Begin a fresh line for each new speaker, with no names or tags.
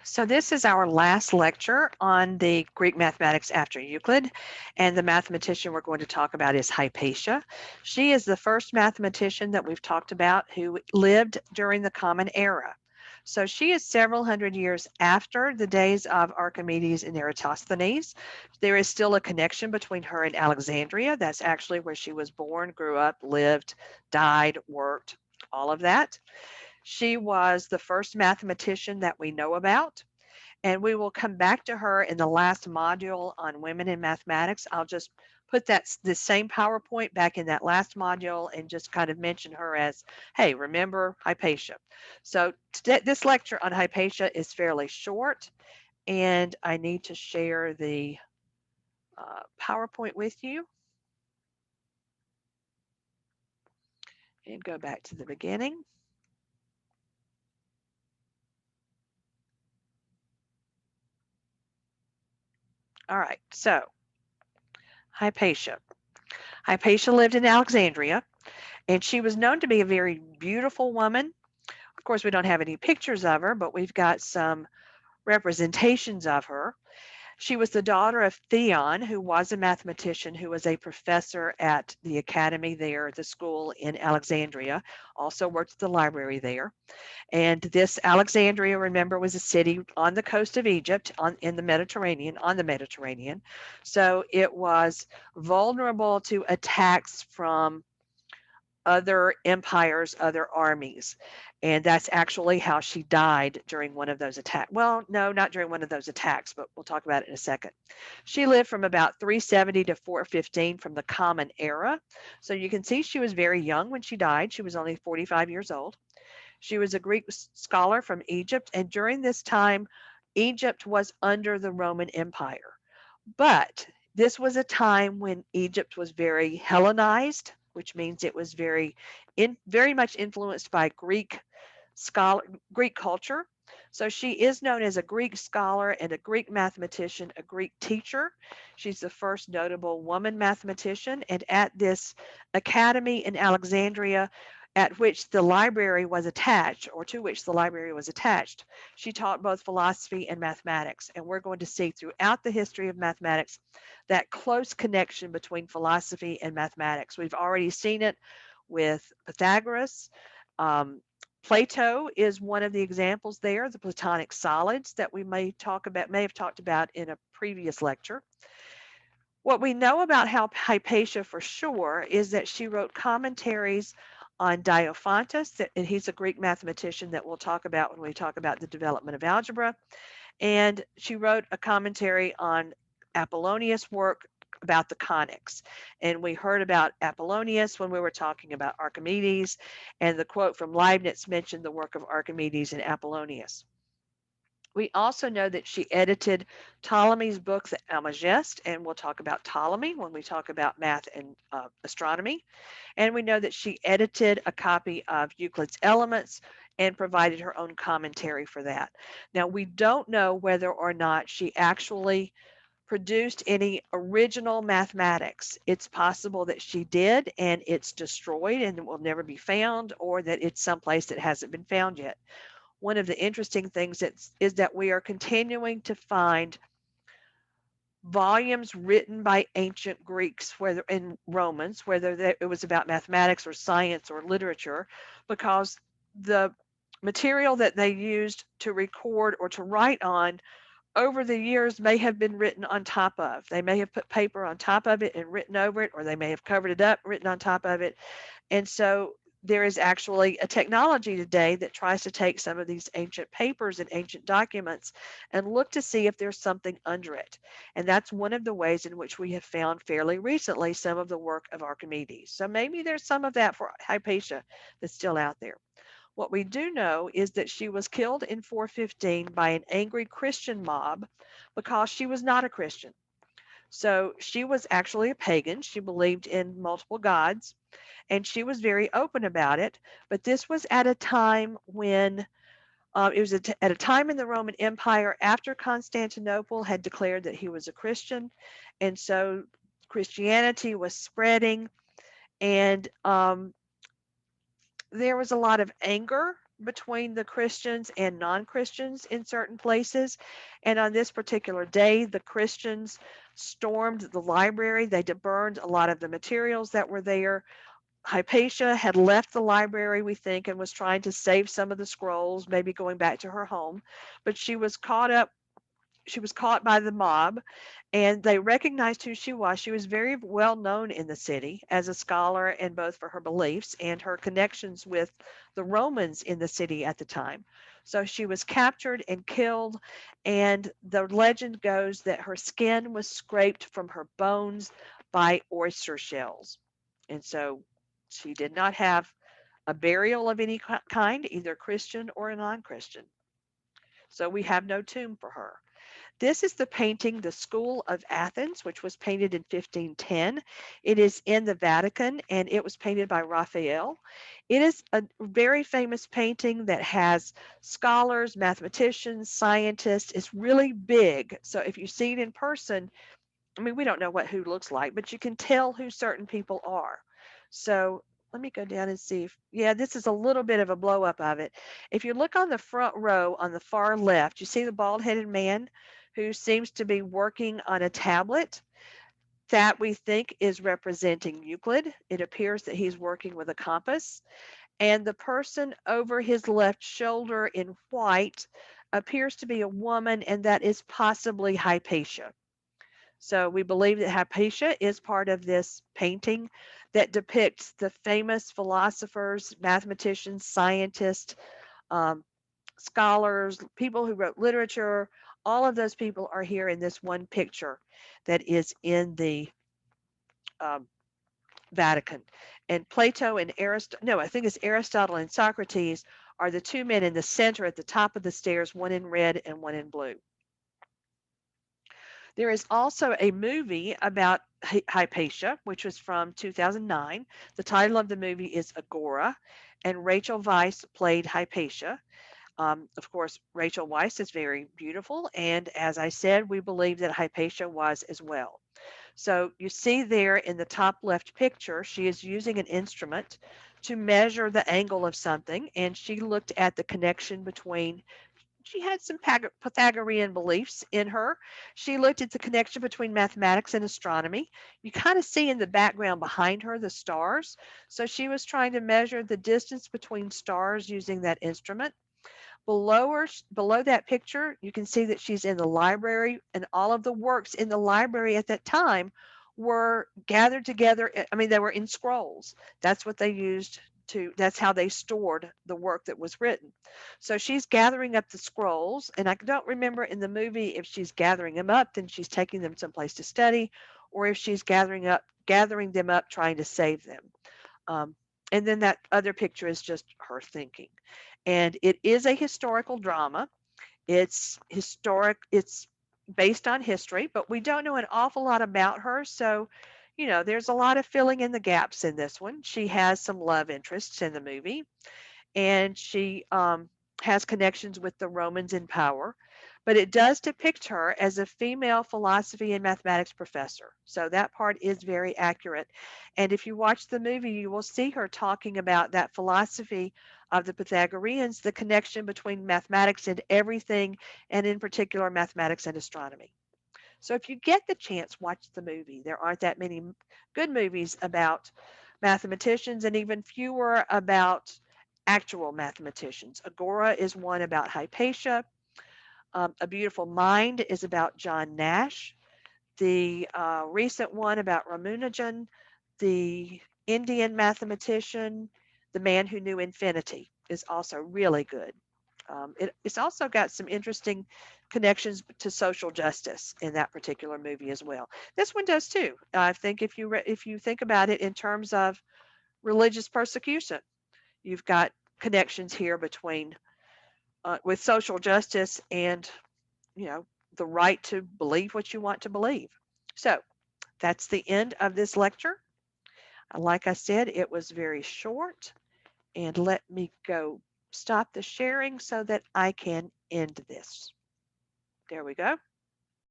So this is our last lecture on the Greek mathematics after Euclid, and the mathematician we're going to talk about is Hypatia. She is the first mathematician that we've talked about who lived during the Common Era. So she is several hundred years after the days of Archimedes and Eratosthenes. There is still a connection between her and Alexandria. That's actually where she was born, grew up, lived, died, worked, all of that. She was the first mathematician that we know about, and we will come back to her in the last module on women in mathematics. I'll just put the same PowerPoint back in that last module and just kind of mention her as, hey, remember Hypatia. So today, this lecture on Hypatia is fairly short, and I need to share the PowerPoint with you and go back to the beginning. All right, so Hypatia. Hypatia lived in Alexandria, and she was known to be a very beautiful woman. Of course, we don't have any pictures of her, but we've got some representations of her. She was the daughter of Theon, who was a mathematician who was a professor at the academy there, the school in Alexandria, also worked at the library there. And this Alexandria, remember, was a city on the coast of Egypt in the Mediterranean, on the Mediterranean. So it was vulnerable to attacks from other empires, other armies. And that's actually how she died during one of those attacks. Well, no, not during one of those attacks, but we'll talk about it in a second. She lived from about 370 to 415 from the Common Era. So you can see she was very young when she died. She was only 45 years old. She was a Greek scholar from Egypt. And during this time, Egypt was under the Roman Empire. But this was a time when Egypt was very Hellenized, which means it was very much influenced by Greek culture. So she is known as a Greek scholar and a Greek mathematician, a Greek teacher. She's the first notable woman mathematician, and at this academy in Alexandria, at which the library was attached, or to which the library was attached, she taught both philosophy and mathematics. And we're going to see throughout the history of mathematics that close connection between philosophy and mathematics. We've already seen it with Pythagoras. Um, Plato is one of the examples there, the Platonic solids that we may have talked about in a previous lecture. What we know about Hypatia for sure is that she wrote commentaries on Diophantus, and he's a Greek mathematician that we'll talk about when we talk about the development of algebra. And she wrote a commentary on Apollonius' work about the conics. And we heard about Apollonius when we were talking about Archimedes, and the quote from Leibniz mentioned the work of Archimedes and Apollonius. We also know that she edited Ptolemy's books Almagest, and we'll talk about Ptolemy when we talk about math and astronomy. And we know that she edited a copy of Euclid's Elements and provided her own commentary for that. Now, we don't know whether or not she actually produced any original mathematics. It's possible that she did and it's destroyed and it will never be found, or that it's someplace that hasn't been found yet. One of the interesting things is that we are continuing to find volumes written by ancient Greeks, whether in Romans, whether it was about mathematics or science or literature, because the material that they used to record or to write on over the years may have been written on top of. They may have put paper on top of it and written over it, or they may have covered it up, written on top of it. And so there is actually a technology today that tries to take some of these ancient papers and ancient documents and look to see if there's something under it. And that's one of the ways in which we have found fairly recently some of the work of Archimedes. So maybe there's some of that for Hypatia that's still out there. What we do know is that she was killed in 415 by an angry Christian mob because she was not a Christian. So she was actually a pagan. She believed in multiple gods, and she was very open about it. But this was at a time when it was at a time in the Roman Empire after Constantinople had declared that he was a Christian, and so Christianity was spreading, and there was a lot of anger between the Christians and non-Christians in certain places. And on this particular day, the Christians stormed the library. They burned a lot of the materials that were there. Hypatia had left the library, we think, and was trying to save some of the scrolls, maybe going back to her home. But she was caught by the mob, and they recognized who she was. She was very well known in the city as a scholar, and both for her beliefs and her connections with the Romans in the city at the time. So she was captured and killed, and the legend goes that her skin was scraped from her bones by oyster shells. And so she did not have a burial of any kind, either Christian or a non Christian. So we have no tomb for her. This is the painting, The School of Athens, which was painted in 1510. It is in the Vatican and it was painted by Raphael. It is a very famous painting that has scholars, mathematicians, scientists. It's really big. So if you see it in person, I mean, we don't know what who looks like, but you can tell who certain people are. So let me go down and see if, yeah, this is a little bit of a blow up of it. If you look on the front row on the far left, you see the bald headed man who seems to be working on a tablet that we think is representing Euclid. It appears that he's working with a compass. And the person over his left shoulder in white appears to be a woman, and that is possibly Hypatia. So we believe that Hypatia is part of this painting that depicts the famous philosophers, mathematicians, scientists, um, scholars, people who wrote literature. All of those people are here in this one picture that is in the um, Vatican. And Plato and Aristotle, no, I think it's Aristotle and Socrates are the two men in the center at the top of the stairs, one in red and one in blue. There is also a movie about Hypatia, which was from 2009. The title of the movie is Agora, and Rachel Weisz played Hypatia. Of course, Rachel Weisz is very beautiful, and as I said, we believe that Hypatia was as well. So you see there in the top left picture, she is using an instrument to measure the angle of something, and she looked at the connection between she had some Pythagorean beliefs in her. She looked at the connection between mathematics and astronomy. You kind of see in the background behind her the stars. So she was trying to measure the distance between stars using that instrument. Below her, below that picture, you can see that she's in the library, and all of the works in the library at that time were gathered together. I mean, they were in scrolls. That's what they used to, that's how they stored the work that was written. So she's gathering up the scrolls, and I don't remember in the movie if she's gathering them up, then she's taking them someplace to study, or if she's gathering them up, trying to save them. Um, and then that other picture is just her thinking. And it is a historical drama. It's based on history, but we don't know an awful lot about her. So, there's a lot of filling in the gaps in this one. She has some love interests in the movie, and she has connections with the Romans in power. But it does depict her as a female philosophy and mathematics professor. So that part is very accurate. And if you watch the movie, you will see her talking about that philosophy of the Pythagoreans, the connection between mathematics and everything, and in particular, mathematics and astronomy. So if you get the chance, watch the movie. There aren't that many good movies about mathematicians, and even fewer about actual mathematicians. Agora is one about Hypatia. A Beautiful Mind is about John Nash. The recent one about Ramanujan, the Indian mathematician, The Man Who Knew Infinity, is also really good. It's also got some interesting connections to social justice in that particular movie as well. This one does too. I think if you think about it in terms of religious persecution, you've got connections here between with social justice and you know the right to believe what you want to believe. So that's the end of this lecture. Like I said, it was very short, and let me go stop the sharing so that I can end this. There we go.